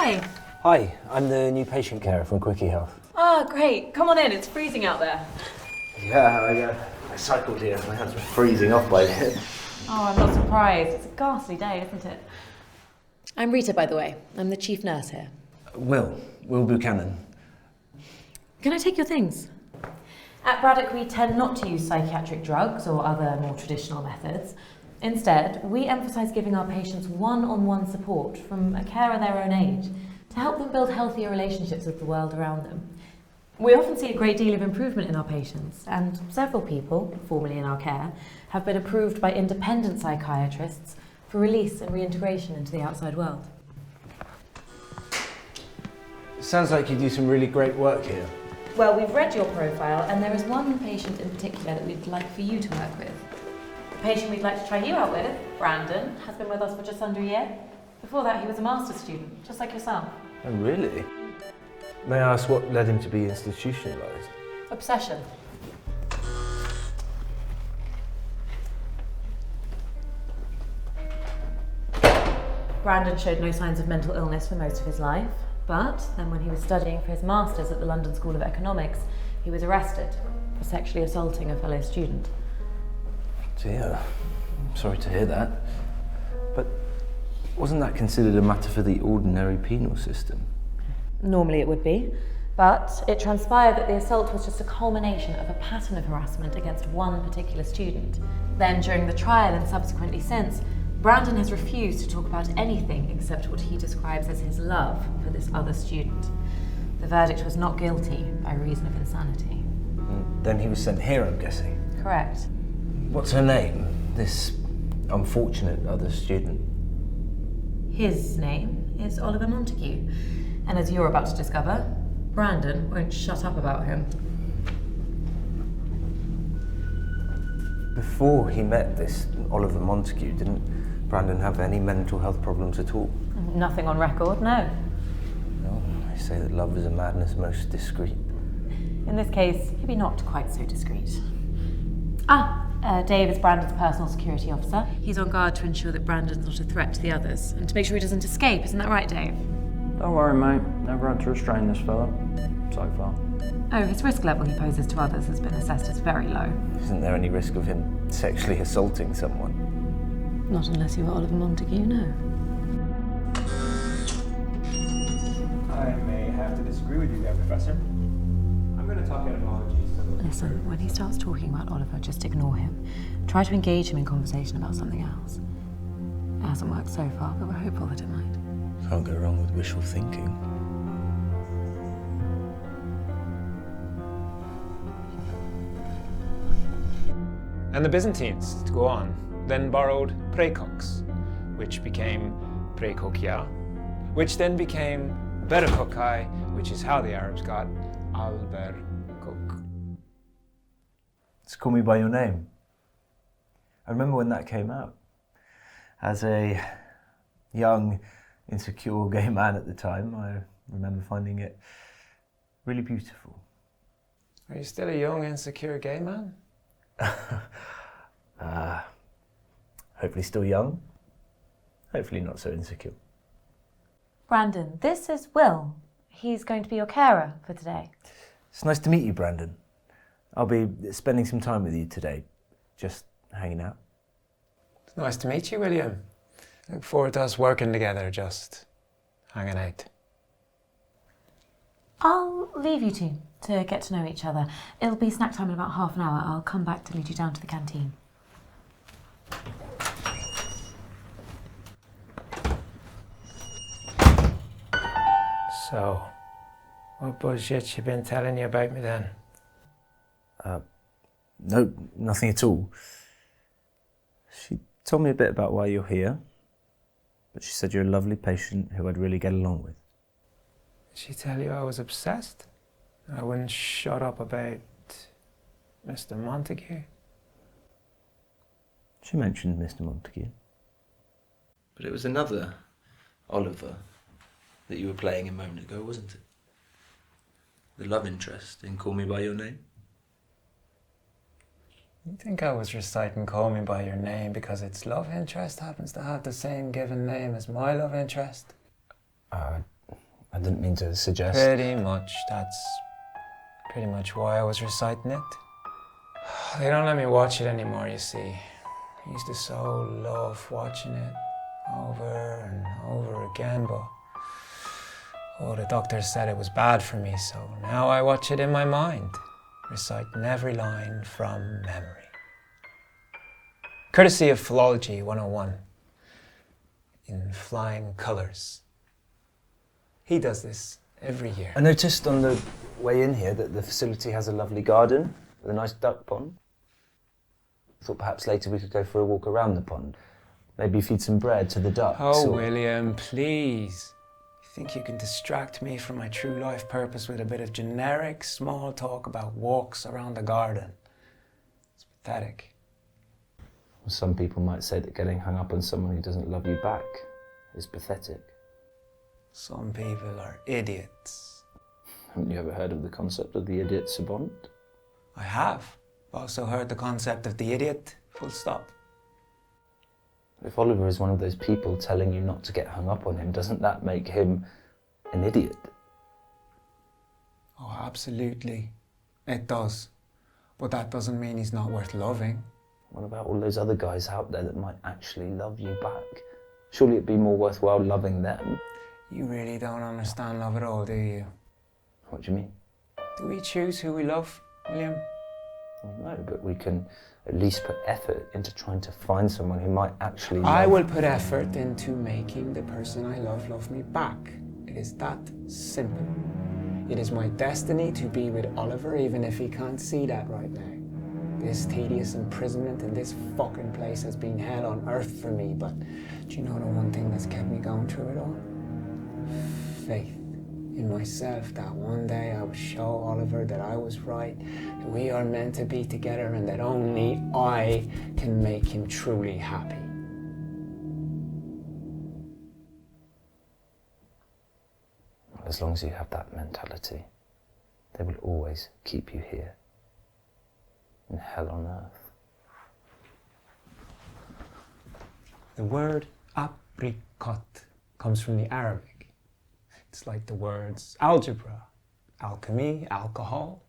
Hi. Hi, I'm the new patient carer from Quickie Health. Ah, great. Come on in, it's freezing out there. Yeah, I cycled here. My hands were freezing off by then. Oh, I'm not surprised. It's a ghastly day, isn't it? I'm Rita, by the way. I'm the chief nurse here. Will Buchanan. Can I take your things? At Braddock, we tend not to use psychiatric drugs or other more traditional methods. Instead, we emphasise giving our patients one-on-one support from a carer their own age to help them build healthier relationships with the world around them. We often see a great deal of improvement in our patients, and several people, formerly in our care, have been approved by independent psychiatrists for release and reintegration into the outside world. Sounds like you do some really great work here. Well, we've read your profile, and there is one patient in particular that we'd like for you to work with. The patient we'd like to try you out with, Brandon, has been with us for just under a year. Before that, he was a master's student, just like yourself. Oh, really? May I ask what led him to be institutionalised? Obsession. Brandon showed no signs of mental illness for most of his life, but then when he was studying for his master's at the London School of Economics, he was arrested for sexually assaulting a fellow student. Dear, I'm sorry to hear that. But wasn't that considered a matter for the ordinary penal system? Normally it would be, but it transpired that the assault was just a culmination of a pattern of harassment against one particular student. Then during the trial and subsequently since, Brandon has refused to talk about anything except what he describes as his love for this other student. The verdict was not guilty by reason of insanity. Then he was sent here, I'm guessing. Correct. What's her name, this unfortunate other student? His name is Oliver Montague, and as you're about to discover, Brandon won't shut up about him. Before he met this Oliver Montague, didn't Brandon have any mental health problems at all? Nothing on record, no. No, they say that love is a madness most discreet. In this case, maybe not quite so discreet. Dave is Brandon's personal security officer. He's on guard to ensure that Brandon's not a threat to the others, and to make sure he doesn't escape, isn't that right, Dave? Don't worry, mate. Never had to restrain this fella. So far. Oh, his risk level he poses to others has been assessed as very low. Isn't there any risk of him sexually assaulting someone? Not unless you were Oliver Montague, no. I may have to disagree with you there, Professor. I'm going to talk etymology. Listen, when he starts talking about Oliver, just ignore him. Try to engage him in conversation about something else. It hasn't worked so far, but we're hopeful that it might. Can't go wrong with wishful thinking. And the Byzantines, to go on, then borrowed praecox, which became praecokia, which then became berkokai, which is how the Arabs got al-berkok. Just call me by your name. I remember when that came out. As a young, insecure gay man at the time, I remember finding it really beautiful. Are you still a young, insecure gay man? Hopefully still young. Hopefully not so insecure. Brandon, this is Will. He's going to be your carer for today. It's nice to meet you, Brandon. I'll be spending some time with you today, just hanging out. It's nice to meet you, William. Look forward to us working together, just hanging out. I'll leave you two to get to know each other. It'll be snack time in about half an hour. I'll come back to lead you down to the canteen. So, what bullshit she been telling you about me then? No, nothing at all. She told me a bit about why you're here, but she said you're a lovely patient who I'd really get along with. Did she tell you I was obsessed? I wouldn't shut up about Mr. Montague? She mentioned Mr. Montague. But it was another Oliver that you were playing a moment ago, wasn't it? The love interest in Call Me By Your Name? You think I was reciting Call Me By Your Name because its love interest happens to have the same given name as my love interest? I didn't mean to suggest... Pretty much, that's pretty much why I was reciting it. They don't let me watch it anymore, you see. I used to so love watching it over and over again, but the doctors said it was bad for me, so now I watch it in my mind, reciting every line from memory. Courtesy of Philology 101 in flying colours. He does this every year. I noticed on the way in here that the facility has a lovely garden with a nice duck pond. I thought perhaps later we could go for a walk around the pond. Maybe feed some bread to the ducks. Oh, or... William, please. You think you can distract me from my true life purpose with a bit of generic small talk about walks around the garden? It's pathetic. Some people might say that getting hung up on someone who doesn't love you back is pathetic. Some people are idiots. Haven't you ever heard of the concept of the idiot savant? I have. I've also heard the concept of the idiot, full stop. If Oliver is one of those people telling you not to get hung up on him, doesn't that make him an idiot? Oh, absolutely. It does. But that doesn't mean he's not worth loving. What about all those other guys out there that might actually love you back? Surely it'd be more worthwhile loving them. You really don't understand love at all, do you? What do you mean? Do we choose who we love, William? Well, no, but we can at least put effort into trying to find someone who might actually love... I will put effort into making the person I love me back. It is that simple. It is my destiny to be with Oliver, even if he can't see that right now. This tedious imprisonment in this fucking place has been hell on earth for me, but do you know the one thing that's kept me going through it all? Faith in myself, that one day I would show Oliver that I was right, that we are meant to be together, and that only I can make him truly happy. As long as you have that mentality, they will always keep you here, in hell on earth. The word apricot comes from the Arabic. It's like the words algebra, alchemy, alcohol,